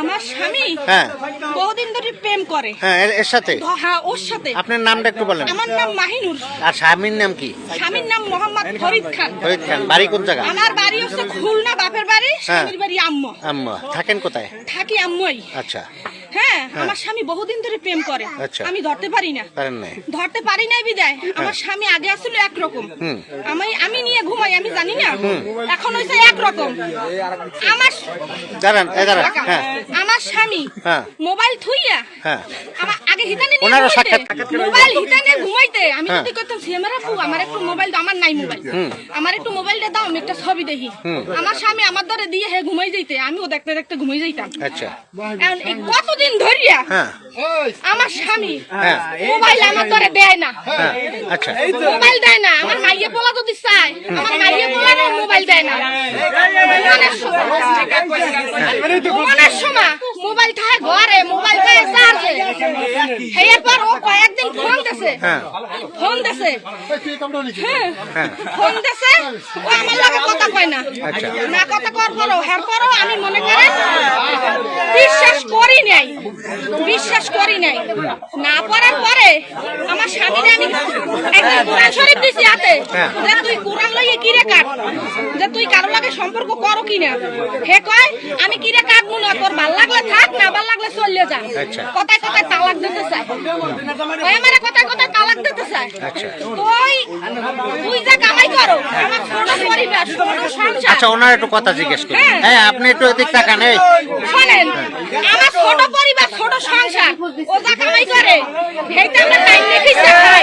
আমার স্বামী হ্যাঁ বহুদিন ধরে প্রেম করে। হ্যাঁ এর সাথে হ্যাঁ, ওর সাথে। আপনার নামটা একটু বলেন। আমার নাম মাহিনুর। আর স্বামীর নাম কি? স্বামীর নাম মোহাম্মদ ফরিদ খান। ফরিদ খান। বাড়ি কোন জায়গা? আমার বাড়ি হচ্ছে খুলনা, বাপের বাড়ি। স্বামীর বাড়ি আম্মা। আম্মা থাকেন কোথায়? থাকি আম্মাই। আচ্ছা হ্যাঁ, আমার স্বামী বহুদিন ধরে প্রেম করে। আচ্ছা। আমি ধরতে পারি না। পারেন নাই? ধরতে পারি নাই বিদায়। আমার স্বামী আগে আসছিল একরকম, আমি নিয়ে ঘুমাই, আমি জানি না। এখন হয়েছে একরকম। আমার দাঁড়ান হ্যাঁ আমার স্বামী হ্যাঁ। মোবাইল থুইয়া হ্যাঁ আমার আগে হিতানে নিয়ে ওনারও ঘুমাইতে। সাক্ষাৎ মোবাইল হিতানে ঘুমাইতে আমি হ্যাঁ। যদি কইতাম সিএমআর আপু আমার একটু মোবাইল দাও, আমার নাই মোবাইল, আমার একটু মোবাইলটা দাও, আমি একটা ছবি দেখি। আমার স্বামী আমার ধরে দিয়ে হে ঘুমাই যাইতে, আমিও দেখতে দেখতে ঘুমাই যাইতাম। আচ্ছা এখন এই কতদিন ধরিয়া হ্যাঁ আমার স্বামী হ্যাঁ মোবাইল আমার ধরে দেয় না। হ্যাঁ আচ্ছা মোবাইল দেয় না। আমার মাইয়ে পোলা যদি চায়, আমার মাইয়ে পোলা মোবাইল দেয় না। ঘুমানোর সময় মোবাইল থাকে ঘরে, মোবাইল থাকে চার্জে। এরপর ও কয়েকদিন ফোন দিছে, হ্যাঁ ফোন দিছে, হ্যাঁ ফোন দিছে। ও আমার লগে কথা কয় না। আচ্ছা। না কথা কর করো হের করো, আমি মনে করেন বিশ্বাস করি নাই, বিশ্বাস করি নাই। না করার পরে আমার স্বামীরে আমি একদিন কোরআন শরীফ দিছি হাতে, যে তুই কোরআন লইয়ে কিরে কাট, যে তুই কারো লাগে সম্পর্ক করো কিনা। হে কয় আমি কিরে কাটবো না, তোর ভাল লাগলে থাক, না ভাল লাগলে চলে যা। আচ্ছা। কথায় কথায় তালাক দিতে চায়। ওই আমারে কথায় কথায় তালাক দিতে চায়। আচ্ছা। তুই যা কামাই করো, আমার ছোট পরিবার, ছোট সংসার। আচ্ছা ওনার একটু কথা জিজ্ঞেস করি। হ্যাঁ। হ্যাঁ আপনি একটু এদিক তাকান। এই শোনেন, আমার ছোট পরিবার, ছোট সংসার, ও যা কামাই করে সেইটা আমরা টাইম দেখিস খাই।